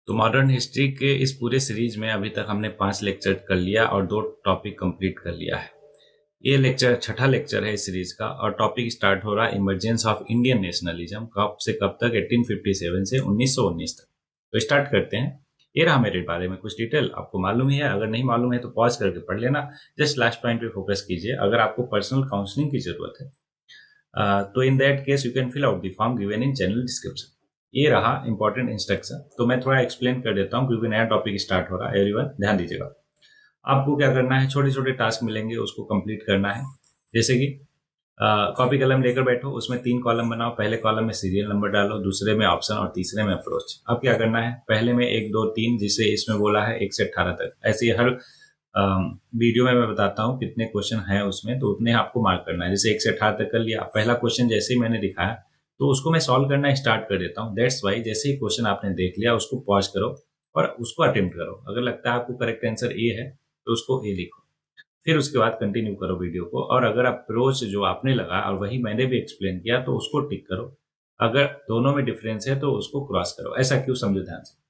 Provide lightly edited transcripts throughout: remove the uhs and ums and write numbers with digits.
तो modern history के इस पूरे सीरीज में अभी तक हमने 5 लेक्चर कर लिया और 2 टॉपिक कंप्लीट कर लिया है। ये लेक्चर छठा लेक्चर है इस सीरीज का और टॉपिक स्टार्ट हो रहा है इमरजेंस ऑफ इंडियन नेशनलिज्म कब से कब तक 1857 से 1919 तक। तो स्टार्ट करते हैं। ये रहा मेरे बारे में कुछ डिटेल, आपको मालूम ही है, अगर नहीं मालूम है तो पॉज करके पढ़ लेना। जस्ट लास्ट पॉइंट पे फोकस कीजिए। अगर आपको पर्सनल काउंसलिंग की जरूरत है तो in that case you can fill out the form given in channel description. ये रहा इंपॉर्टेंट इंस्ट्रक्शन। तो मैं थोड़ा एक्सप्लेन कर देता हूँ क्योंकि नया टॉपिक स्टार्ट हो रहा है। एवरीवन ध्यान दीजिएगा। आपको क्या करना है, छोटे छोटे टास्क मिलेंगे, उसको कंप्लीट करना है। जैसे कि कॉपी कलम लेकर बैठो, उसमें 3 कॉलम बनाओ। पहले कॉलम में सीरियल नंबर डालो, दूसरे में ऑप्शन और तीसरे में अप्रोच। अब क्या करना है, पहले में 1 2 3 जिसे इसमें बोला है 1 से 18 तक। ऐसे ही हर वीडियो में मैं बताता हूँ कितने क्वेश्चन हैं उसमें, तो उतने आपको मार्क करना है। जैसे 1 से 18 तक कर लिया, पहला क्वेश्चन जैसे ही मैंने दिखाया तो उसको मैं सॉल्व करना स्टार्ट कर देता हूँ। दैट्स वाई जैसे ही क्वेश्चन आपने देख लिया उसको पॉज करो और उसको अटेम्प्ट करो। अगर लगता है आपको करेक्ट आंसर ए है तो उसको ए लिखो, फिर उसके बाद कंटिन्यू करो वीडियो को। और अगर अप्रोच जो आपने लगा और वही मैंने भी एक्सप्लेन किया तो उसको टिक करो। अगर दोनों में डिफरेंस है तो उसको क्रॉस करो। ऐसा क्यों, समझो ध्यान से।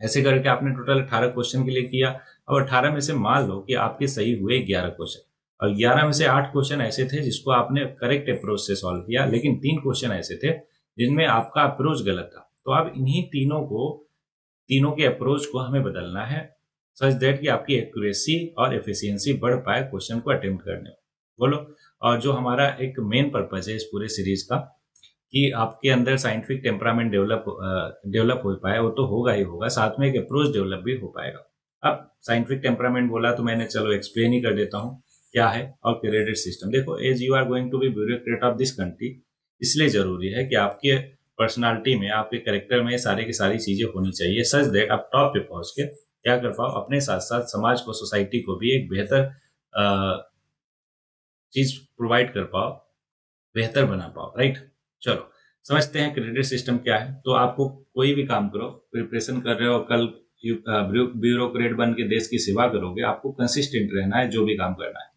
ऐसे करके आपने टोटल 18 क्वेश्चन के लिए किया और 18 में से मान लो कि आपके सही हुए 11 क्वेश्चन और 11 में से 8 क्वेश्चन ऐसे थे जिसको आपने करेक्ट अप्रोच से सॉल्व किया, लेकिन 3 क्वेश्चन ऐसे थे जिनमें आपका अप्रोच गलत था। तो अब इन्हीं तीनों के अप्रोच को हमें बदलना है सच दैट कि आपकी एक्यूरेसी और एफिशिएंसी बढ़ पाए क्वेश्चन को अटेम्प्ट करने में। बोलो। और जो हमारा एक मेन पर्पज है इस पूरे सीरीज का कि आपके अंदर साइंटिफिक टेम्परामेंट डेवलप हो पाए, वो तो होगा ही होगा, साथ में एक अप्रोच डेवलप भी हो पाएगा। अब साइंटिफिक टेम्परामेंट बोला तो मैंने चलो एक्सप्लेन ही कर देता हूँ क्या है। और क्रेडिट सिस्टम देखो, as you are going to be bureaucrat of this country, इसलिए जरूरी है कि आपके पर्सनालिटी में, आपके करेक्टर में सारे की सारी चीजें होनी चाहिए सच दैट आप टॉप पे पहुंच के क्या कर पाओ, अपने साथ साथ समाज को, सोसाइटी को भी एक बेहतर चीज प्रोवाइड कर पाओ, बेहतर बना पाओ। राइट। चलो समझते हैं क्रेडिट सिस्टम क्या है। तो आपको कोई भी काम करो, प्रिपरेशन कर रहे हो, कल ब्यूरोक्रेट बन के देश की सेवा करोगे, आपको कंसिस्टेंट रहना है जो भी काम करना है,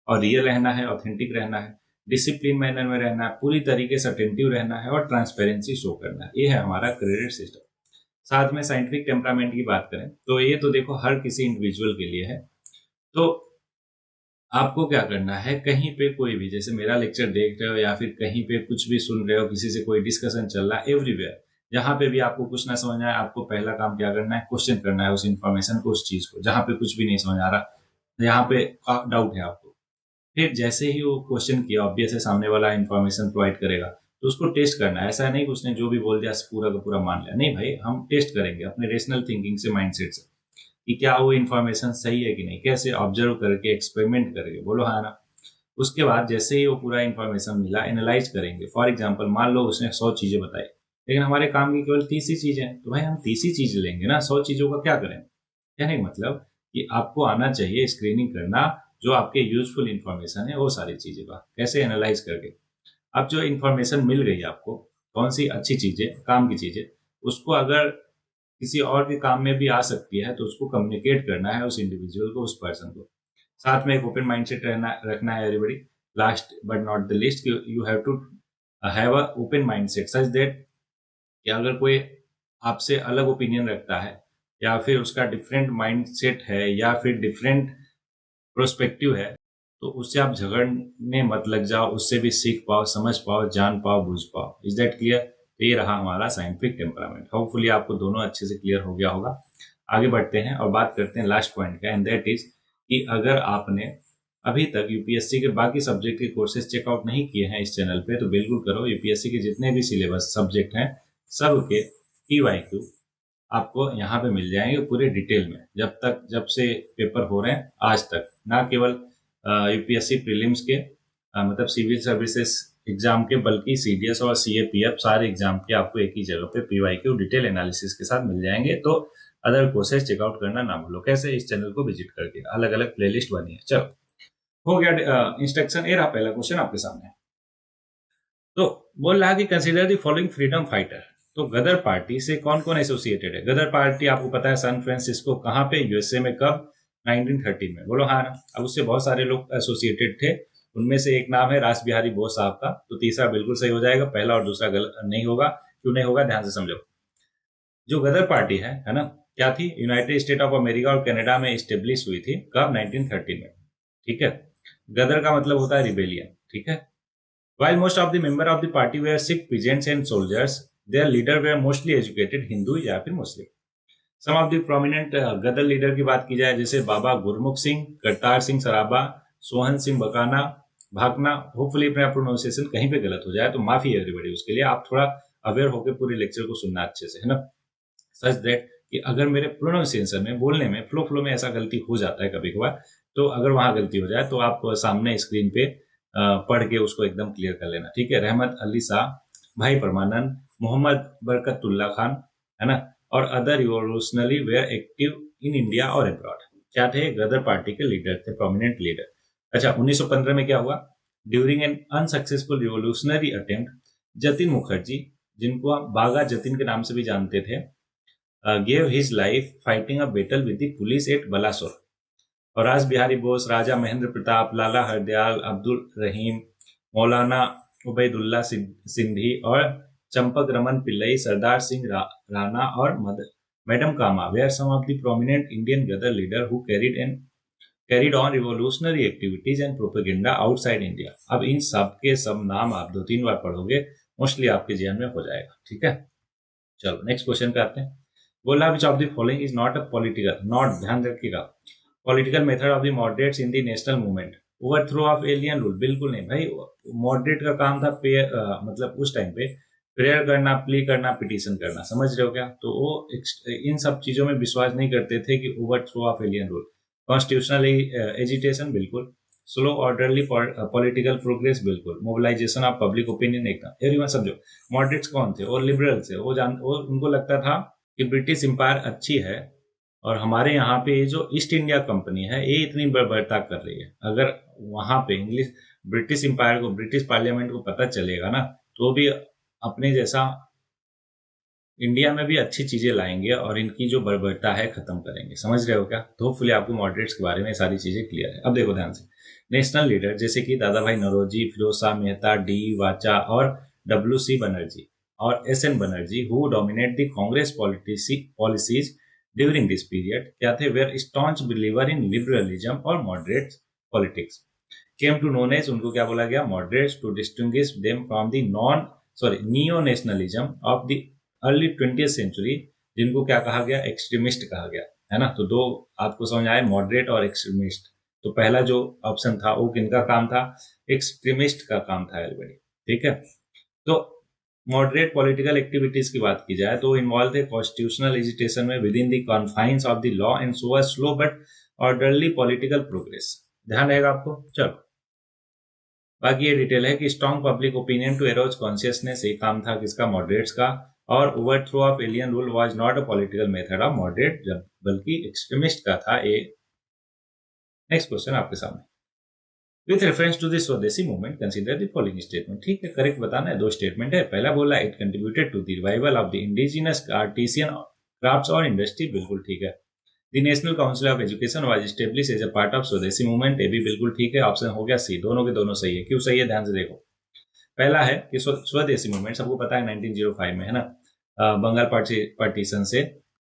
और रियल रहना है, ऑथेंटिक रहना है, डिसिप्लिन मैनर में रहना है, पूरी तरीके से अटेंटिव रहना है और ट्रांसपेरेंसी शो करना है। ये है हमारा क्रेडिट सिस्टम। साथ में साइंटिफिक टेम्परामेंट की बात करें तो ये तो देखो हर किसी इंडिविजुअल के लिए है। तो आपको क्या करना है, कहीं पे कोई भी, जैसे मेरा लेक्चर देख रहे हो या फिर कहीं पे कुछ भी सुन रहे हो, किसी से कोई डिस्कशन चल रहा है, एवरीवेयर जहां पे भी आपको कुछ ना समझ आए, आपको पहला काम क्या करना है, क्वेश्चन करना है उस इंफॉर्मेशन को, उस चीज को। जहां पे कुछ भी नहीं समझ आ रहा, यहाँ पे डाउट है आपको, फिर जैसे ही वो क्वेश्चन किया, ऑब्वियस है सामने वाला इंफॉर्मेशन प्रोवाइड करेगा, तो उसको टेस्ट करना है। ऐसा नहीं कि उसने जो भी बोल दिया पूरा का पूरा मान लिया, नहीं भाई, हम टेस्ट करेंगे अपने रेशनल थिंकिंग से, माइंडसेट से, कि क्या वो इन्फॉर्मेशन सही है कि नहीं, कैसे ऑब्जर्व करके, एक्सपेरिमेंट करके। बोलो हाँ ना। उसके बाद जैसे ही वो पूरा इन्फॉर्मेशन मिला, एनालाइज करेंगे। फॉर एग्जांपल मान लो उसने 100 चीजें बताई, लेकिन हमारे काम की केवल 30 ही चीजें हैं, तो भाई हम 30 ही चीज लेंगे ना, 100 चीजों का क्या करें। कहने का मतलब कि आपको आना चाहिए स्क्रीनिंग करना, जो आपके यूजफुल इन्फॉर्मेशन है वो सारी चीजें का कैसे एनालाइज करके। अब जो इन्फॉर्मेशन मिल गई आपको, कौन सी अच्छी चीजें, काम की चीजें, उसको अगर किसी और के काम में भी आ सकती है तो उसको कम्युनिकेट करना है उस इंडिविजुअल को, उस पर्सन को। साथ में एक ओपन माइंडसेट रखना है everybody. Last but not the list, you have to have a open mindset such that कि अगर कोई आपसे अलग ओपिनियन रखता है या फिर उसका डिफरेंट माइंडसेट है या फिर डिफरेंट प्रोस्पेक्टिव है, तो उससे आप झगड़ने मत लग जाओ, उससे भी सीख पाओ, समझ पाओ, जान पाओ, बूझ पाओ। Is that clear. तो ये रहा हमारा साइंटिफिक टेम्परामेंट। होपफुली आपको दोनों अच्छे से क्लियर हो गया होगा। आगे बढ़ते हैं और बात करते हैं लास्ट पॉइंट का, एंड दैट इज कि अगर आपने अभी तक यूपीएससी के बाकी सब्जेक्ट के कोर्सेज चेकआउट नहीं किए हैं इस चैनल पे, तो बिल्कुल करो। यूपीएससी के जितने भी सिलेबस सब्जेक्ट हैं सब के पीवाईक्यू आपको यहाँ पे मिल जाएंगे पूरे डिटेल में, जब से पेपर हो रहे हैं आज तक। ना केवल यूपीएससी प्रीलिम्स के मतलब सिविल सर्विसेज एग्जाम के, बल्कि सीडीएस और सीएपीएफ सारे एग्जाम के आपको एक ही जगह पे पीवाईक्यू डिटेल एनालिसिस के साथ मिल जाएंगे। तो अदर कोर्सेज चेकआउट करना ना भूलो। कैसे, इस चैनल को विजिट करके, अलग अलग प्लेलिस्ट बनी है। चलो हो गया इंस्ट्रक्शन। ये रहा पहला क्वेश्चन आपके सामने। तो बोल रहा है कि consider the following freedom fighter. तो गदर पार्टी से कौन कौन एसोसिएटेड है। गदर पार्टी आपको पता है सैन फ्रांसिस्को, कहाँ पे, यूएसए में, कब, 1913 में। बोलो हाँ ना। अब उससे बहुत सारे लोग एसोसिएटेड थे, उनमें से एक नाम है रास बिहारी बोस साहब का। तो तीसरा बिल्कुल सही हो जाएगा, पहला और दूसरा गलत नहीं होगा। क्यों नहीं होगा, ध्यान से समझो। जो गदर पार्टी है ना, क्या थी, यूनाइटेड स्टेट ऑफ अमेरिका और कनाडा में स्टेब्लिश हुई थी कब, 1913 में। ठीक है, गदर का मतलब होता है रिबेलियन। ठीक है, while most of the member of the party were Sikh peasants and soldiers, their leader were mostly educated Hindu या फिर Muslim. Some of the prominent Ghadar leader की बात की जाए, जैसे बाबा गुरमुख सिंह, करतार सिंह सराबा, सोहन सिंह बकाना भाकना। होपफुली अपना प्रोनाउंसिएशन कहीं पे गलत हो जाए तो माफी है एवरीबॉडी, उसके लिए आप थोड़ा अवेयर होकर पूरे लेक्चर को सुनना अच्छे से, है ना। सच दैट कि अगर मेरे प्रोनाउंसिएशन में, बोलने में, फ्लो में ऐसा गलती हो जाता है कभी कभार, तो अगर वहां गलती हो जाए तो आप सामने स्क्रीन पे पढ़ के उसको एकदम क्लियर कर लेना। ठीक है, रहमत अली शाह, भाई परमानंद, मोहम्मद बरकतुल्ला खान, है ना, और other revolutionary where active in India और अब्रॉड। क्या थे, गदर पार्टी के लीडर थे, प्रोमिनेंट लीडर। अच्छा, 1915 में क्या हुआ, during an unsuccessful revolutionary attempt, Jatin Mukherjee, जिनको आप बागा जतिन के नाम से भी जानते थे, gave his life fighting a battle with the police at Balasore। और राज बिहारी बोस, राजा महेंद्र प्रताप, लाला हरदयाल, अब्दुल रहीम, मौलाना उबैदुल्ला सिंधी और चंपक रमन पिल्लई, सरदार सिंह राणा और madam Kama were some of the prominent Indian Ghadar leader who carried on revolutionary activities and propaganda outside India। अब इन सब के सब नाम आप 2-3 बार पढ़ोगे, मोस्टली आपके जीवन में हो जाएगा। ठीक है, चलो नेक्स्ट क्वेश्चन पे आते हैं। बोला विच of the following is not a political, not, ध्यान रखिएगा, political method of the moderates in the national movement, overthrow of alien rule. बिल्कुल नहीं भाई, मॉडरेट का काम था मतलब उस टाइम पे प्रेयर करना, प्ली करना, पिटीशन करना, समझ रहे हो क्या। तो वो इन सब चीजों में विश्वास नहीं करते थे कि overthrow of alien rule. Constitutional agitation बिल्कुल, स्लो ऑर्डरली पॉलिटिकल प्रोग्रेस बिल्कुल, मोबिलाइजेशन ऑफ पब्लिक ओपिनियन एकदम। एवरीवन समझो, मॉडरेट्स कौन थे, और लिबरल थे। वो उनको लगता था कि ब्रिटिश एम्पायर अच्छी है और हमारे यहाँ पे ये जो ईस्ट इंडिया कंपनी है ये इतनी बर्बरता कर रही है। अगर वहां पे इंग्लिश ब्रिटिश एम्पायर को, ब्रिटिश पार्लियामेंट को पता चलेगा ना, तो भी अपने जैसा इंडिया में भी अच्छी चीजें लाएंगे और इनकी जो बर्बरता है खत्म करेंगे। समझ रहे हो क्या। तो होपफुली आपको मॉडरेट्स के बारे में सारी चीजें क्लियर है। अब देखो ध्यान से, नेशनल लीडर जैसे कि Dadabhai Naoroji, Pherozeshah Mehta, D Wacha और WC बनर्जी और SN Banerjee, who dominate the Congress policies during this period, क्या थे, were staunch believer in liberalism और moderate politics. Came to known as, उनको क्या बोला गया, moderates, to distinguish them from the neo nationalism of the early 20th century, जिनको क्या कहा गया, एक्सट्रीमिस्ट कहा गया, है ना। तो दो आपको समझ आए, मॉडरेट और एक्सट्रीमिस्ट। तो पहला जो ऑप्शन था वो किनका काम था, एक्सट्रीमिस्ट का काम था एवरीबॉडी। ठीक है, तो मॉडरेट पॉलिटिकल एक्टिविटीज की बात की जाए तो इन्वॉल्व थे कॉन्स्टिट्यूशनल एजिटेशन में within the confines of the law and so slow but orderly political progress. ध्यान रहेगा आपको। चलो बाकी ये डिटेल है कि strong public opinion to arouse consciousness, ये काम था किसका, मॉडरेट्स का। और overthrow of alien rule was not a political method of moderate, बल्कि एक्सट्रीमिस्ट का था ये। नेक्स्ट क्वेश्चन आपके सामने, विथ रेफरेंस टू द स्वदेशी movement consider the following statement. ठीक है, करेक्ट बताना है। दो स्टेटमेंट है। पहला बोला it contributed to the revival of the indigenous artisan crafts और इंडस्ट्री, बिल्कुल ठीक है। The national council of education was establish as a part of स्वदेशी मूवमेंट, ये भी बिल्कुल ठीक है। ऑप्शन हो गया सी, दोनों के दोनों सही है। क्यों सही है, ध्यान से देखो। पहला है कि स्वदेशी मूवमेंट सबको पता है 1905 में, है ना, बंगाल पार्टीशन से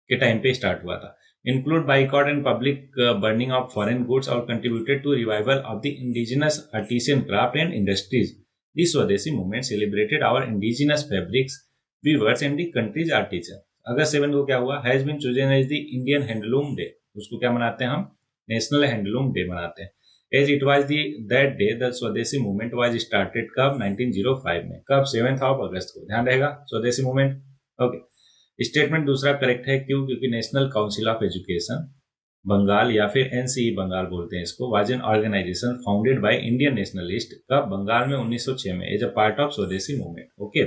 के टाइम पे स्टार्ट हुआ था। Include boycott and public burning of foreign goods और contributed to revival of the indigenous artisan craft and industries. The स्वदेशी movement celebrated our indigenous fabrics, weavers and the country's artisan. अगस्त 7 को क्या हुआ, has been chosen as the Indian handloom day. उसको क्या मनाते हैं हम, नेशनल हैंडलूम डे मनाते हैं। As it was that day the स्वदेशी मूवमेंट वाज स्टार्टेड कब, 1905 में। कब, 7 अगस्त को। ध्यान रहेगा, स्वदेशी मूवमेंट। ओके, स्टेटमेंट दूसरा करेक्ट है। क्यों, क्योंकि national council of education Bengal या फिर NCE बंगाल बोलते हैं इसको, was an organisation founded by Indian nationalist कब, बंगाल में 1906 में, एज अ पार्ट ऑफ स्वदेशी मूवमेंट। ओके,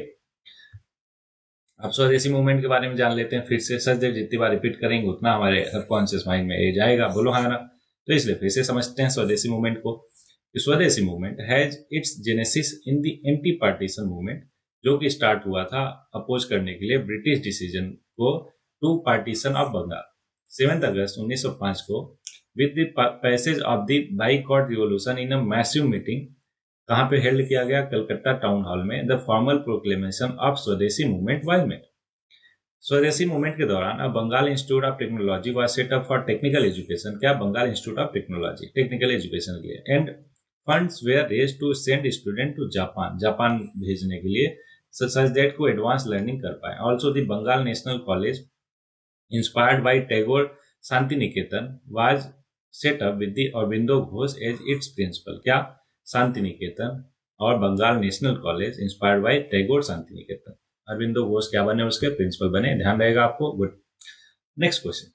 अब स्वदेशी मूवमेंट के बारे में जान लेते हैं फिर से। सच देव जितनी बार रिपीट करेंगे उतना हमारे सबकॉन्शियस माइंड में ये जाएगा, बोलो हाँ ना। तो इसलिए फिर से समझते हैं स्वदेशी मूवमेंट को। स्वदेशी movement has its genesis in the anti partition movement, जो कि स्टार्ट हुआ था अपोज करने के लिए ब्रिटिश डिसीजन को टू पार्टीशन ऑफ बंगाल। 7 अगस्त 1905 को with the passage of the boycott revolution in a massive meeting, कहां पे हेल्ड किया गया, कलकत्ता टाउन हॉल में, द फॉर्मल प्रोक्लेमेशन ऑफ स्वदेशी मूवमेंट वाज मेड। स्वदेशी मूवमेंट के दौरान अब Bengal institute of technology was set up for technical education, क्या Bengal institute of technology technical education के लिए, and funds were raised to send student to Japan, Japan भेजने के लिए, सच दैट को एडवांस लर्निंग कर पाए। Also the Bengal national college inspired by Tagore Shantiniketan was set up with the Aurobindo Ghosh as its principal, क्या Shantiniketan और Bengal national college inspired by Tagore Shantiniketan, Aurobindo Ghosh क्या बने, उसके प्रिंसिपल बने, ध्यान रहेगा आपको। गुड। नेक्स्ट क्वेश्चन,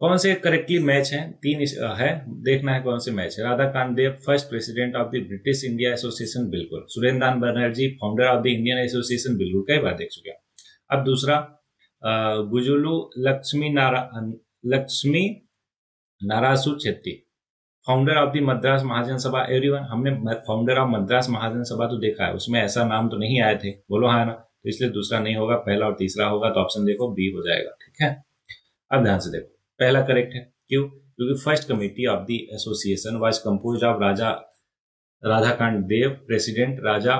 कौन से करेक्टली मैच हैं, तीन है, देखना है कौन से मैच है। Radhakant Deb first president of the British India association, बिल्कुल। Surendra Banerjee founder of the Indian association, बिल्कुल, कई बार देख चुके हैं। अब दूसरा, Gazulu Lakshminarasu Chetty founder of the Madras Mahajan Sabha, everyone, हमने फाउंडर ऑफ मद्रास महाजन सभा तो देखा है, उसमें ऐसा नाम तो नहीं आए थे, बोलो हाँ ना, तो इसलिए दूसरा नहीं होगा, पहला और तीसरा होगा, तो ऑप्शन देखो बी हो जाएगा, ठीक है। अब ध्यान से देखो, पहला करेक्ट है, क्यों? क्योंकि first committee of the association was composed of Raja Radhakant Deb president, Raja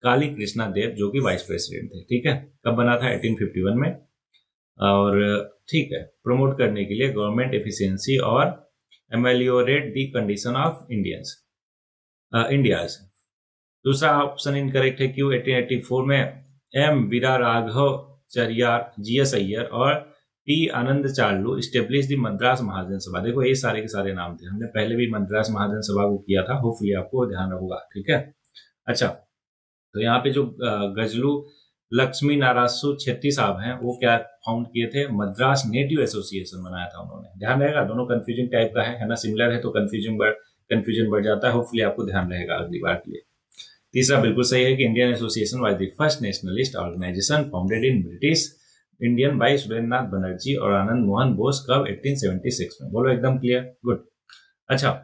Kali Krishna Deb जो कि वाइस प्रेसिडेंट थे, ठीक है। कब बना था? 1851 में। और ठीक है, प्रमोट करने के लिए गवर्नमेंट एफिशिएंसी और ameliorate the condition of Indians. दूसरा ऑप्शन इनकरेक्ट है, क्यों? 1884 में M Veeraraghavachariar, G S Iyer और P Ananda Charlu establish the Madras Mahajan Sabha. देखो ये सारे के सारे नाम थे, हमने पहले भी मद्रास महाजन सभा को किया था, होपफुली आपको ध्यान रखूंगा, ठीक है। अच्छा, तो यहाँ पे जो गजलू लक्ष्मी नारासु छेत्री साहब हैं, वो क्या फाउंड किए थे? मद्रास नेटिव एसोसिएशन बनाया था उन्होंने, ध्यान रहेगा, दोनों कंफ्यूजिंग टाइप का है ना, सिमिलर है तो कंफ्यूजन बढ़ जाता है, होपफुली आपको ध्यान रहेगा अगली बार के लिए। तीसरा बिल्कुल सही है कि Indian association was the first nationalist organisation founded in British Indian by Surendranath Banerjee और आनंद मोहन बोस, कब? 1876 में, बोलो एकदम क्लियर, गुड। अच्छा,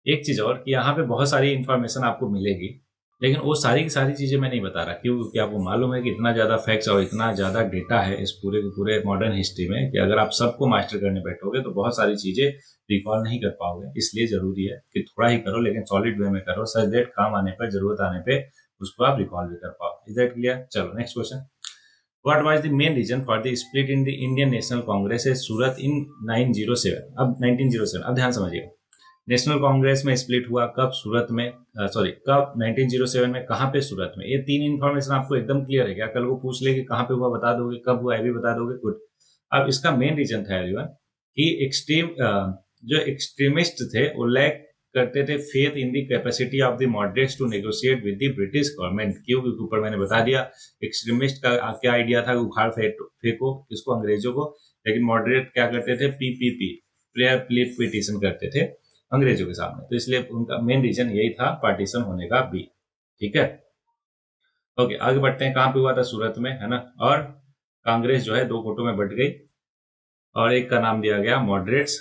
एक चीज और कि यहाँ पे बहुत सारी इंफॉर्मेशन आपको मिलेगी, लेकिन वो सारी की सारी चीजें मैं नहीं बता रहा, क्यों? क्योंकि आपको मालूम है कि इतना ज्यादा फैक्ट्स और इतना ज्यादा डेटा है इस पूरे के पूरे मॉडर्न हिस्ट्री में कि अगर आप सबको मास्टर करने बैठोगे तो बहुत सारी चीजें रिकॉल नहीं कर पाओगे। इसलिए जरूरी है कि थोड़ा ही करो, लेकिन सॉलिड वे में करो, सच दैट काम आने पर, जरूरत आने पे उसको आप रिकॉल भी कर पाओ। Is that clear? चलो next question, what was the main reason for the split in the Indian national Congress at Surat in 1907? अब 1907, अब ध्यान समझिएगा, नेशनल कांग्रेस में स्प्लिट हुआ कब? सूरत में, कब? 1907 में। कहाँ पे? सूरत में। ये तीन इन्फॉर्मेशन आपको एकदम क्लियर है क्या? कल को पूछ ले कि कहाँ पे हुआ, बता दोगे, कब हुआ, ये भी बता दोगे, गुड। अब इसका मेन रीजन था एवरीवन कि जो एक्सट्रीमिस्ट थे वो लैक करते थे faith in the capacity of the moderates to negotiate with the British government. क्यों? क्योंकि ऊपर मैंने बता दिया एक्सट्रीमिस्ट का क्या आइडिया था, उखाड़ फेंको इसको अंग्रेजों को, लेकिन मॉडरेट क्या करते थे? पीपीपी, प्रेयर प्लीट पिटिशन करते थे अंग्रेजों के सामने, तो इसलिए उनका मेन रीजन यही था पार्टीशन होने का भी, ठीक है। ओके, आगे बढ़ते हैं, कहां पे हुआ था? सूरत में, है ना। और कांग्रेस जो है दो गुटों में बट गई और एक का नाम दिया गया मॉडरेट्स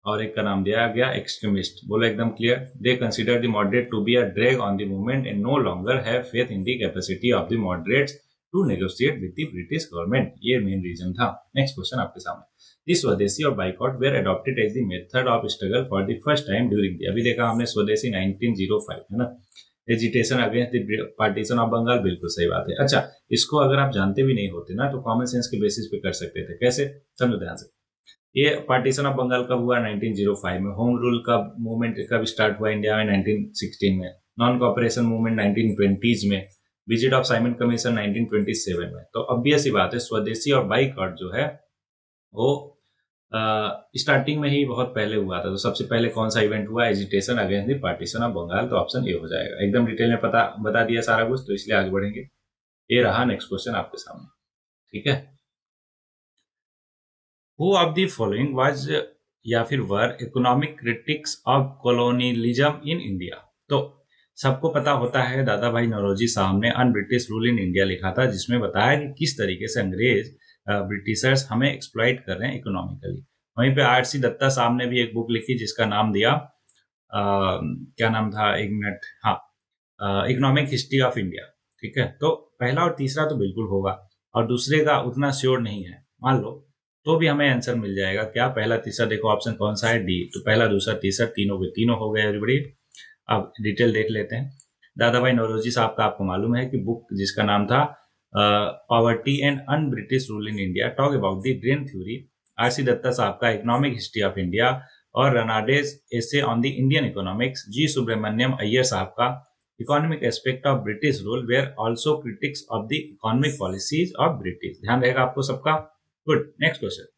और एक का नाम दिया गया एक्सट्रीमिस्ट, बोलो एकदम clear. They consider the moderate to be a drag on the movement and no longer have faith in the capacity of the moderates to negotiate with the British government, ये main reason था। Next question आपके सामने, this swadeshi और boycott were adopted as the method of struggle for the first time during the, अभी देखा हमने स्वदेशी 1905, है ना, agitation against the partition of Bengal, बिल्कुल सही बात है। अच्छा, इसको अगर आप जानते भी नहीं होते ना तो कॉमन सेंस के बेसिस पे कर सकते थे, कैसे? समझो ध्यान से। ये पार्टीशन ऑफ बंगाल कब हुआ? 1905 में। होम रूल कब मूवमेंट कब स्टार्ट हुआ इंडिया में? 1916 में। नॉन कॉपरेशन मूवमेंट 1920s में। विजिट ऑफ साइमन कमीशन 1927 में। तो ऑब्वियस ही बात है स्वदेशी और बाइकॉट जो है वो स्टार्टिंग में ही बहुत पहले हुआ था। तो सबसे पहले कौन सा इवेंट हुआ? Agitation against the partition of Bengal, तो ऑप्शन ए हो जाएगा। एकदम डिटेल में बता दिया सारा कुछ, तो इसलिए आगे बढ़ेंगे। ये रहा नेक्स्ट क्वेश्चन आपके सामने, ठीक है। Who of the following was या फिर were economic critics of colonialism in India? तो सबको पता होता है दादा भाई नौरोजी साहब ने अन ब्रिटिश रूल इन इंडिया लिखा था, जिसमें बताया कि किस तरीके से अंग्रेज ब्रिटिशर्स हमें एक्सप्लॉइट कर रहे हैं इकोनॉमिकली। वहीं पे आर.सी. दत्ता साहब ने भी एक बुक लिखी जिसका नाम दिया क्या नाम था, एक मिनट, हाँ, इकोनॉमिक हिस्ट्री ऑफ इंडिया, ठीक है। तो पहला और तीसरा तो बिल्कुल होगा और दूसरे का उतना श्योर नहीं है, मान लो, तो भी हमें आंसर मिल जाएगा। क्या? पहला तीसरा, देखो ऑप्शन कौन सा है? डी। तो पहला दूसरा तीसरा तीनों हो गए एवरीबॉडी। अब डिटेल देख लेते हैं। दादा भाई नौरोजी साहब का आपको मालूम है कि बुक जिसका नाम था poverty and un British rule in India, talk about the drain theory, R C Dutta साहब का इकोनॉमिक हिस्ट्री ऑफ इंडिया और Ranade's essay on the Indian economics, G Subramania Iyer साहब का economic aspect of British rule were also critics of the economic policies of British. ध्यान रहेगा आपको सबका। Good. Next question,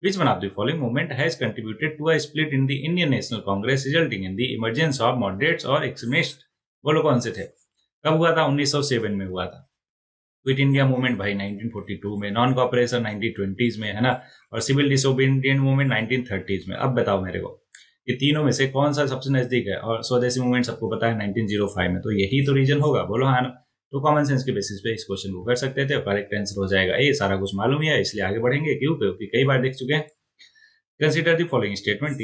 which one of the following movement has contributed to a split in the Indian National Congress resulting in the emergence of moderates or extremists? बोलो कौन से थे? कब हुआ था? 1907 में हुआ था। क्विट इंडिया मूवमेंट भाई 1942 में, नॉन कॉपरेशन 1920s में, है ना, और सिविल डिसोबीडिएंट मूवमेंट 1930s में। अब बताओ मेरे को ये तीनों में से कौन सा सबसे नजदीक है? और स्वदेशी मूवमेंट सबको पता है 1905 में, तो यही तो रीजन होगा। बोलो हाँ ना। तो कॉमन सेंस के बेसिस पे इस क्वेश्चन को कर सकते थे और करेक्ट आंसर हो जाएगा। ये सारा कुछ मालूम ही है, इसलिए आगे बढ़ेंगे। क्यों? क्योंकि कई बार देख चुके हैं। कंसीडर द फॉलोइंग स्टेटमेंट,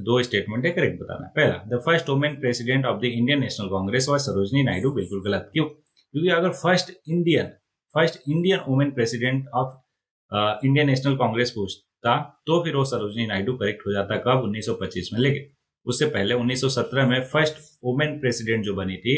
दो स्टेटमेंट है, करेक्ट बताना। पहला, the first women president of the Indian national Congress was Sarojini Naidu. बिल्कुल गलत। क्यों? क्योंकि अगर first Indian women president of Indian national Congress पूछता तो फिर वो सरोजिनी नायडू करेक्ट हो जाता। कब? 1925 में। लेकिन उससे पहले 1917 में फर्स्ट वुमेन प्रेसिडेंट जो बनी थी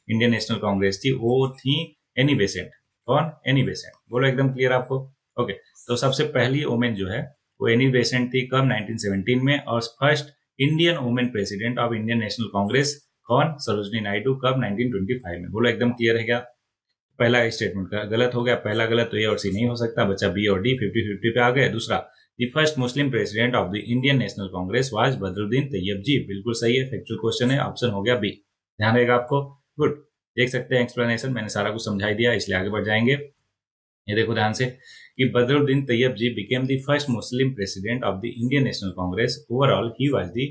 इंडियन नेशनल कांग्रेस थी, वो थी एनी बेसेंट। कौन? Annie Besant. बोलो एकदम क्लियर आपको? ओके। तो सबसे पहली वुमेन जो है वो एनी बेसेंट थी। कब? 1917 में। और first Indian women president of Indian national Congress कौन? सरोजिनी नायडू। कब? 1925 में। बोलो एकदम क्लियर है क्या? पहला स्टेटमेंट का गलत हो गया। पहला गलत तो ए और सी नहीं हो सकता, बचा बी और डी। 50-50 पे आ गए। दूसरा, the first Muslim president of the Indian national Congress was Badruddin Tyabji. बिल्कुल सही है, फैक्चुअल क्वेश्चन है, ऑप्शन हो गया बी। ध्यान रहेगा आपको। गुड। देख सकते हैं एक्सप्लेनेशन, मैंने सारा कुछ समझाई दिया, इसलिए आगे बढ़ जाएंगे। ये देखो ध्यान से कि Badruddin Tyabji became the first Muslim president of the Indian national Congress. Overall he was the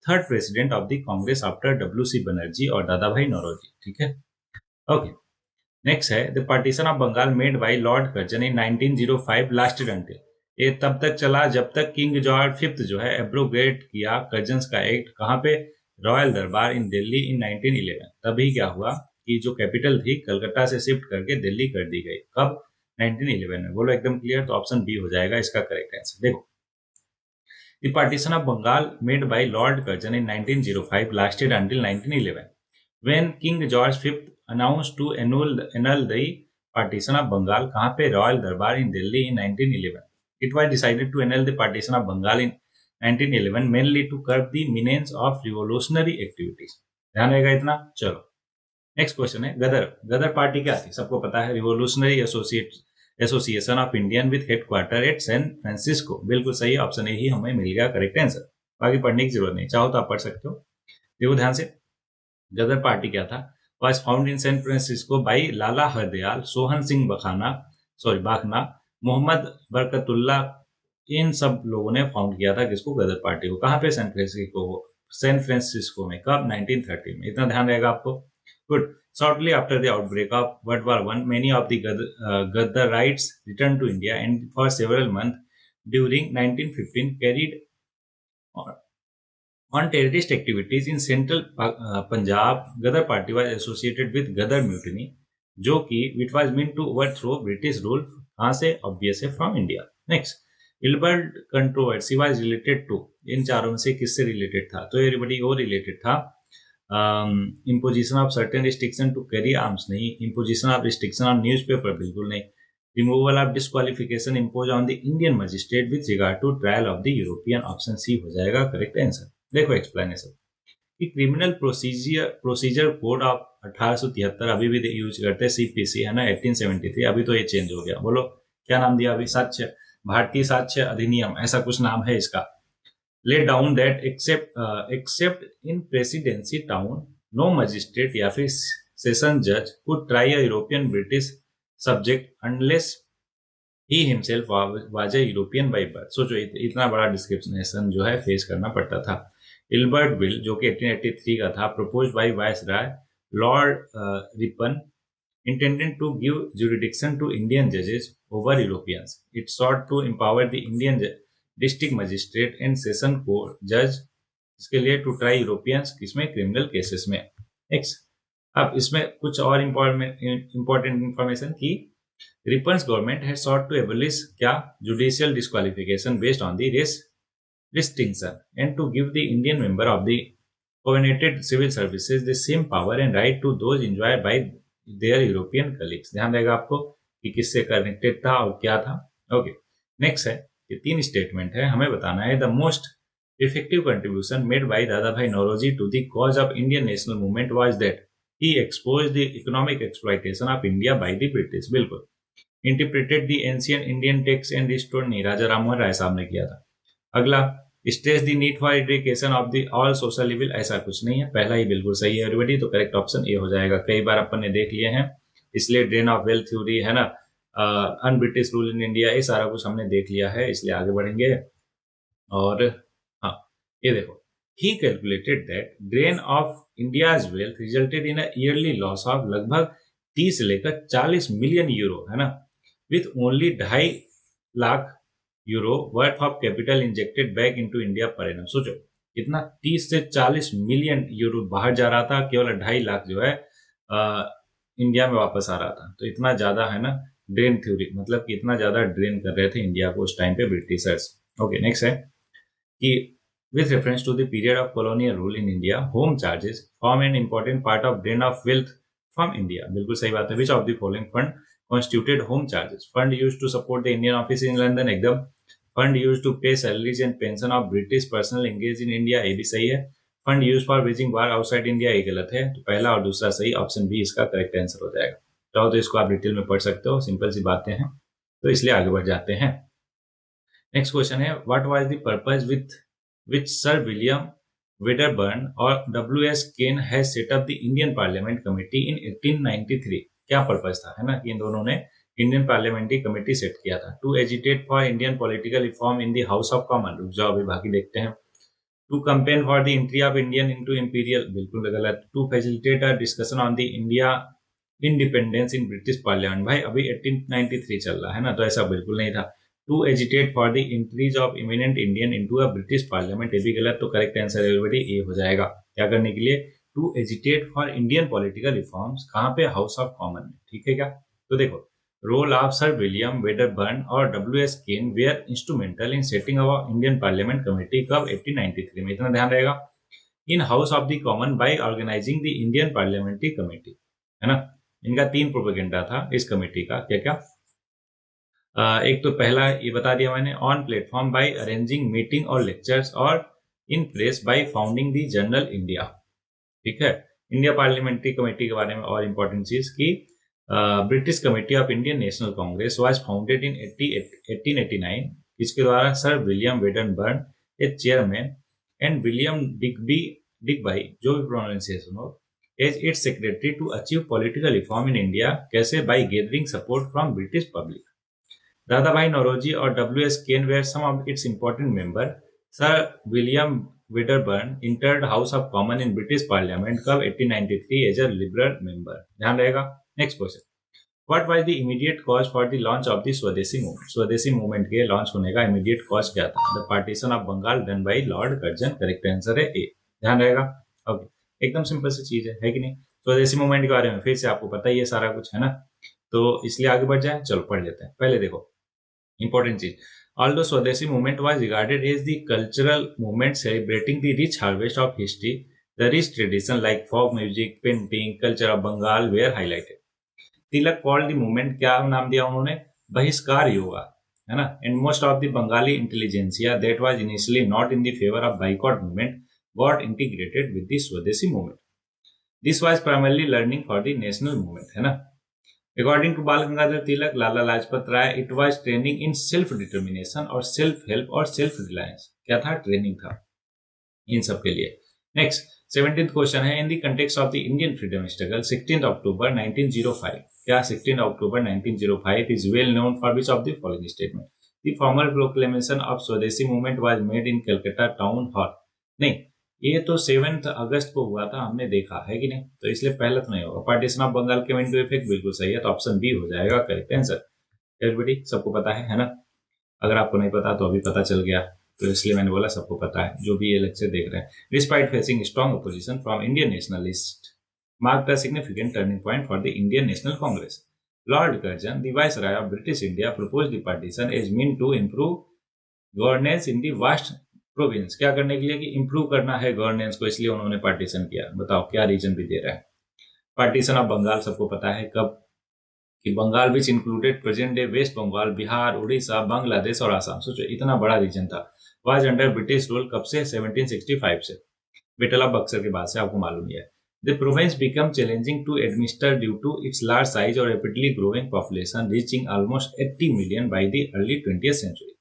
third president of the Congress after W C. Banerjee और दादा भाई नौरोजी। ठीक है, ओके। नेक्स्ट है, the partition of Bengal made by lord Curzon in 1905 lasted until. ये तब तक चला जब तक किंग जॉर्ज फिफ्थ जो है एब्रोगेट किया कर्जन्स का एक्ट। कहाँ पे? रॉयल दरबार इन दिल्ली इन 1911। तभी क्या हुआ कि जो कैपिटल थी कलकत्ता से शिफ्ट करके दिल्ली कर दी गई। कब? 1911 में। बोलो एकदम क्लियर। तो ऑप्शन बी हो जाएगा इसका करेक्ट आंसर। देखो, the partition of Bengal made by lord Curzon in 1905 lasted until 1911 when King George V announced to annul the partition of Bengal। कहाँ पे? रॉयल दरबार इन Delhi in 1911। It was decided to annul the partition of Bengal in 1911 mainly to curb the menace of revolutionary activities। ध्यान रहेगा इतना। चलो next question है, गदर party क्या थी? सबको पता है, revolutionary association of Indian with headquarter at San Francisco. बिल्कुल सही, ऑप्शन ए ही हमें मिल गया करेक्ट आंसर। बाकी पढ़ने की जरूरत नहीं, चाहो तो आप पढ़ सकते हो। देखो ध्यान से, गदर पार्टी क्या था? Was founded in San Francisco by Lala Hardayal, Sohan Singh बाखना, मोहम्मद बरकतुल्ला। इन सब लोगों ने फाउंड किया था किसको? गदर पार्टी को। कहाँ पे? सैन फ्रांसिस्को में। कब? 1930 में। इतना ध्यान रहेगा आपको। Good. Shortly after the outbreak of World War I, many of the Gaddarites returned to India, and for several months during 1915 carried on terrorist activities in central Punjab. Gaddar party was associated with Gaddar mutiny, जो कि it was meant to overthrow British rule। कहाँ से? Obvious है, from India। Next, Ilbert controversy was related to। इन चारों में से किससे related था? तो एवरीबडी वो रिलेटेड था imposition of certain restriction to carry arms नहीं, imposition of restriction on newspaper बिल्कुल नहीं, removal of disqualification imposed on the Indian magistrate with regard to trial of the European। Option C हो जाएगा correct answer. देखो explanation कि criminal procedure code of 1873 अभी भी use करते हैं, सीपीसी है ना, 1873। अभी तो ये चेंज हो गया। बोलो क्या नाम दिया अभी? साक्ष्य, भारतीय साक्ष्य अधिनियम, ऐसा कुछ नाम है इसका। lay down that except in presidency town no magistrate या फिर सेशन जज could try a European British subject unless he himself was a European by birth। सोचो इतना बड़ा डिस्क्रिप्शन जो है फेस करना पड़ता था। इल्बर्ट बिल जो कि 1883 का था, proposed by viceroy Lord Ripon, intended to give jurisdiction to Indian judges over Europeans। It sought to empower the Indian district magistrate and session court जज, इसके लिए टू ट्राई यूरोपियंस किसमें? क्रिमिनल केसेस में। Next, अब इसमें कुछ और important information की Ripon's government had sought to abolish क्या? Judicial disqualification based on the race distinction and to give the Indian member of the covenanted civil services the same power and right to those enjoyed by their European colleagues. ध्यान रहेगा आपको। कि किससे connected था और क्या था। Okay, next है, ये 3 स्टेटमेंट है, हमें बताना है the most effective contribution made by Dadabhai Naoroji to the cause of Indian national movement was that he exposed the economic exploitation of India by the British. बिल्कुल, interpreted the ancient Indian text and restored, नहीं, राजा राममोहन राय साहब ने किया था। अगला, stress the need for education of the all social level, ऐसा कुछ नहीं है, पहला ही बिल्कुल सही है एवरीबॉडी, तो करेक्ट ऑप्शन ए हो जाएगा। कई बार अपन ने देख लिए हैं, इसलिए ड्रेन ऑफ वेल्थ थ्योरी है ना, अन ब्रिटिश रूल इन इंडिया, ये सारा कुछ हमने देख लिया है, इसलिए आगे बढ़ेंगे। और हाँ, ये देखो, he calculated that drain of India's wealth resulted in a yearly loss of लगभग 30 से लेकर 40 मिलियन यूरो, है ना, with only 2.5 lakh euro worth of capital injected back into India per annum. सोचो कितना, 30 से 40 मिलियन यूरो बाहर जा रहा था, केवल 2.5 लाख जो है इंडिया में वापस आ रहा था। तो इतना ज्यादा, है ना, ड्रेन थ्योरी, मतलब कि इतना ज्यादा ड्रेन कर रहे थे इंडिया को उस टाइम पे ब्रिटिशर्स। ओके, नेक्स्ट है कि with reference to the period of colonial rule in India, home charges form an important part of drain of wealth from India। बिल्कुल सही बात है। Which of the following fund constituted home charges? Fund used to support the Indian office in London, एकदम। Fund used to pay salaries and pension of British personnel engaged in India, ये भी सही है। Fund used for waging war outside India, ये गलत है। तो पहला और दूसरा सही, ऑप्शन बी इसका करेक्ट आंसर हो जाएगा। चाहो तो इसको आप डिटेल में पढ़ सकते हो, सिंपल सी बातें हैं, तो इसलिए आगे बढ़ जाते हैं। नेक्स्ट क्वेश्चन है, what was the purpose with which Sir William Wedderburn or W.S. Kane has set up the Indian Parliament Committee in 1893। क्या पर्पज था, है ना, कि इन दोनों ने इंडियन पार्लियामेंट्री कमेटी सेट किया था। To agitate for Indian political reform in the house of common, रुक जाओ अभी बाकी देखते हैं। To campaign for the entry of Indian into imperial, बिल्कुल गलत। To facilitate a discussion on the India independence in British parliament, भाई अभी 1893 चल रहा है ना, तो ऐसा बिल्कुल नहीं था। To agitate for the increase of eminent Indian into a British parliament, ये भी गलत, तो करेक्ट आंसर एवरीबॉडी ए हो जाएगा। क्या करने के लिए? To agitate for Indian political reforms, कहाँ पे? हाउस ऑफ कॉमन में, ठीक है क्या। तो देखो, role of sir William Wedderburn और W.S. Caine were instrumental in setting up Indian parliament committee कब? 1893 में, इतना ध्यान रहेगा। In house of the common by organising the Indian parliamentary committee, है ना। इनका 3 प्रोपेगेंडा था इस कमेटी का, क्या क्या। एक तो पहला ये बता दिया मैंने, on platform bye arranging meeting और लेक्चर्स, और इन प्रेस बाय फाउंडिंग दी जर्नल इंडिया, ठीक है। इंडिया पार्लियामेंट्री कमेटी के बारे में और इंपॉर्टेंट चीज की, British committee of Indian national Congress was founded in 1889। इसके द्वारा sir William Wedderburn a chairman and William Digby, जो भी प्रोनाउंसिएशन हो, as its secretary to achieve political reform in India. कैसे? By gathering support from British public. Dadabhai Naoroji और W.S. Cane were some of its important members. Sir William Wedderburn entered House of Commons in British Parliament कब? 1893 as a Liberal member। ध्यान रहेगा। Next question, What was the immediate cause for the launch of the swadeshi movement? Swadeshi movement के launch होने का immediate cause क्या था? The partition of Bengal done by lord Curzon, correct answer है A. ध्यान रहेगा। ओके, एकदम सिंपल सी चीज है कि नहीं। स्वदेशी मूवमेंट के बारे में फिर से आपको पता ही है सारा कुछ, है ना, तो इसलिए आगे बढ़ जाए। चलो पढ़ लेते हैं। पहले देखो important चीज, although Swadeshi movement was regarded as the cultural movement celebrating the rich harvest of history, the rich tradition like folk music, painting, culture of Bengal were highlighted. Tilak called the movement, क्या नाम दिया उन्होंने? बहिष्कार योगा, है ना। And most of the Bengali intelligentsia that was initially not in the favor of boycott movement got integrated with the Swadeshi movement. This was primarily learning for the national movement, है ना। According to Bal Gangadhar Tilak, Lala Lajpat Rai, it was training in self determination और self help और self reliance. क्या था? Training था इन सब के लिए। नेक्स्ट 17th क्वेश्चन है, in the context of the Indian freedom struggle 16 October 1905, क्या 16 October 1905 is well known for which of the following statement? The formal proclamation of स्वदेशी movement was made in Calcutta town hall. नहीं, ये तो 7 अगस्त को हुआ था, हमने देखा है कि नहीं, तो इसलिए पहले तो नहीं होगा। पार्टीशन ऑफ बंगाल के इनटू इफेक्ट, बिल्कुल सही है, तो ऑप्शन बी हो जाएगा करेक्ट आंसर। एवरीबॉडी, सबको पता है ना। अगर आपको नहीं पता तो अभी पता चल गया, तो इसलिए मैंने बोला सबको पता है जो भी ये लेक्चर देख रहे हैं। Despite facing strong opposition from Indian nationalist mark the significant turning point for the Indian national congress. Lord Curzon, the viceroy of British India, propose the partition as mean to improve governance in the vast province. क्या करने के लिए? कि improve करना है governance को, इसलिए उन्होंने पार्टीशन किया। बताओ क्या रीजन भी दे रहा है। पार्टीशन ऑफ बंगाल सबको पता है कब कि Bengal which included present day west Bengal, Bihar, Orissa, Bangladesh और आसाम, सोचो इतना बड़ा रीजन था, वाज अंडर ब्रिटिश रूल कब से? 1765 से, बैटल ऑफ बक्सर के बाद से, आपको मालूम ही है। The province became challenging to administer due to its large size or rapidly growing population, reaching almost 80 million by the early 20th century.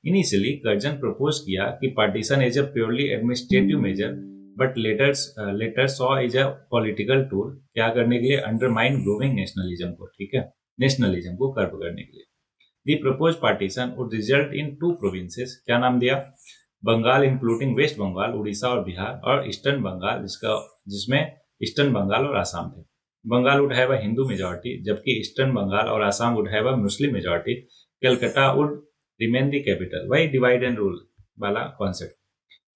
Initially, Curzon proposed किया कि partition is a purely administrative measure, but later saw as a political tool, क्या करने के लिए? Undermine growing nationalism को, ठीक है, nationalism को कर्ब करने के लिए। The proposed partition would result in two provinces, क्या नाम दिया? बंगाल इंक्लूडिंग वेस्ट बंगाल, उड़ीसा और बिहार, और ईस्टर्न बंगाल जिसमें ईस्टर्न बंगाल और आसाम थे। Bengal would have a Hindu majority, जबकि ईस्टर्न बंगाल और Assam would have a Muslim majority. Calcutta would remain the capital. वही डिवाइड एंड रूल वाला concept.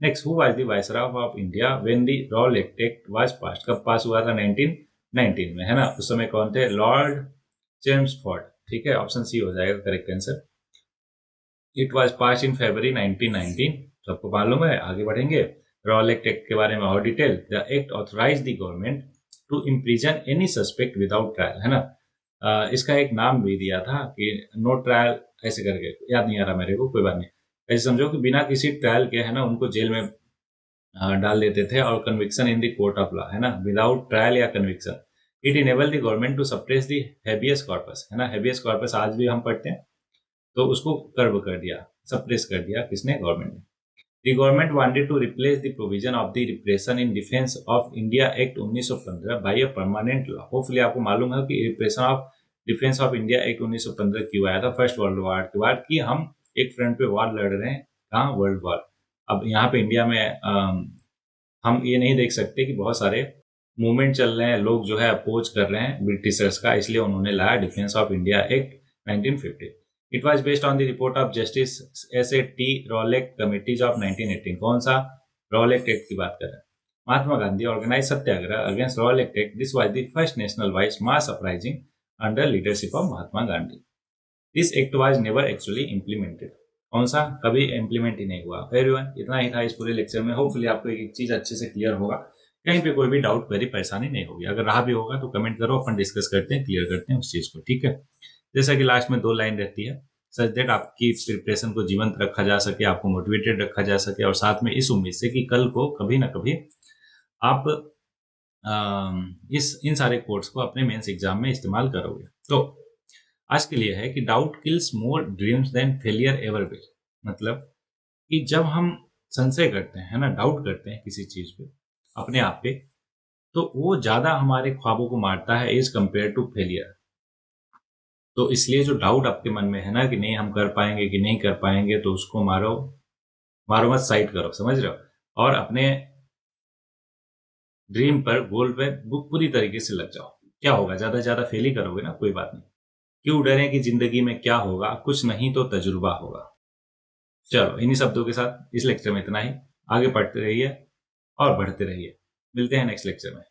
Next, who was the viceroy of India when the Rowlatt act was passed? कब pass हुआ था? 1919 में, है ना। उस समय कौन थे? लॉर्ड चेम्सफोर्ड, ठीक है, ऑप्शन सी हो जाएगा करेक्ट आंसर। इट वाज पास इन फरवरी 1919, सबको मालूम है। आगे बढ़ेंगे, रॉलेट एक्ट के बारे में और detail. The act authorise the government to imprison any suspect without trial, है ना। इसका एक नाम भी दिया था कि नो ट्रायल, ऐसे करके, याद नहीं आ रहा मेरे को, कोई बात नहीं। ऐसे समझो कि बिना किसी ट्रायल के, है ना, उनको जेल में डाल देते थे, और conviction in the court of law, है ना, विदाउट ट्रायल या conviction. It enable the government to suppress the habeas corpus, है ना। हेबियस कॉर्पस आज भी हम पढ़ते हैं, तो उसको कर्व कर दिया, सप्रेस कर दिया, किसने? गवर्नमेंट ने। The government wanted to replace the provision of the Repression in Defense of India Act 1915 by a permanent law. Hopefully आपको मालूम है कि Repression of Defense of India Act 1915 क्यों आया था? फर्स्ट वर्ल्ड वॉर के बाद, कि हम एक फ्रंट पे वॉर लड़ रहे हैं, कहाँ? World war. अब यहाँ पे इंडिया में हम ये नहीं देख सकते कि बहुत सारे मूवमेंट चल रहे हैं, लोग जो है अपोज कर रहे हैं ब्रिटिशर्स का, इसलिए उन्होंने लाया defence of India act 1950। It was based on the report of Justice S.A.T. Rowlatt Committees of 1918। कौन सा? रॉलेट एक्ट की बात कर रहे हैं। Mahatma Gandhi organize satyagraha against Rowlatt act. This was the first national wide mass uprising under leadership of Mahatma Gandhi. This act was never actually implemented. कौन सा? कभी इम्प्लीमेंट ही नहीं हुआ। एवरीवन, इतना ही था इस पूरे लेक्चर में। होपफुली आपको एक चीज अच्छे से क्लियर होगा, कहीं पे कोई भी डाउट, कोई परेशानी नहीं होगी। अगर रहा भी होगा तो कमेंट करो, अपन डिस्कस करते हैं, क्लियर करते हैं उस चीज को, ठीक है। जैसा कि लास्ट में 2 लाइन रहती है, सच दैट आपकी प्रिपरेशन को जीवंत रखा जा सके, आपको मोटिवेटेड रखा जा सके, और साथ में इस उम्मीद से कि कल को कभी ना कभी आप इन सारे कोर्स को अपने मेंस एग्जाम में इस्तेमाल करोगे। तो आज के लिए है कि doubt kills more dreams than failure ever will. मतलब कि जब हम संशय करते हैं, है ना, डाउट करते हैं किसी चीज पे, अपने आप पे, तो वो ज्यादा हमारे ख्वाबों को मारता है एज कंपेयर टू फेलियर। तो इसलिए जो डाउट आपके मन में है ना कि नहीं हम कर पाएंगे कि नहीं कर पाएंगे, तो उसको मारो मत, साइड करो, समझ रहे हो, और अपने ड्रीम पर, गोल पे पूरी तरीके से लग जाओ। क्या होगा? ज्यादा से ज्यादा फेल ही करोगे ना, कोई बात नहीं। क्यों डरे कि जिंदगी में क्या होगा, कुछ नहीं तो तजुर्बा होगा। चलो, इन्हीं शब्दों के साथ इस लेक्चर में इतना ही। आगे पढ़ते रहिए और बढ़ते रहिए। मिलते हैं नेक्स्ट लेक्चर में।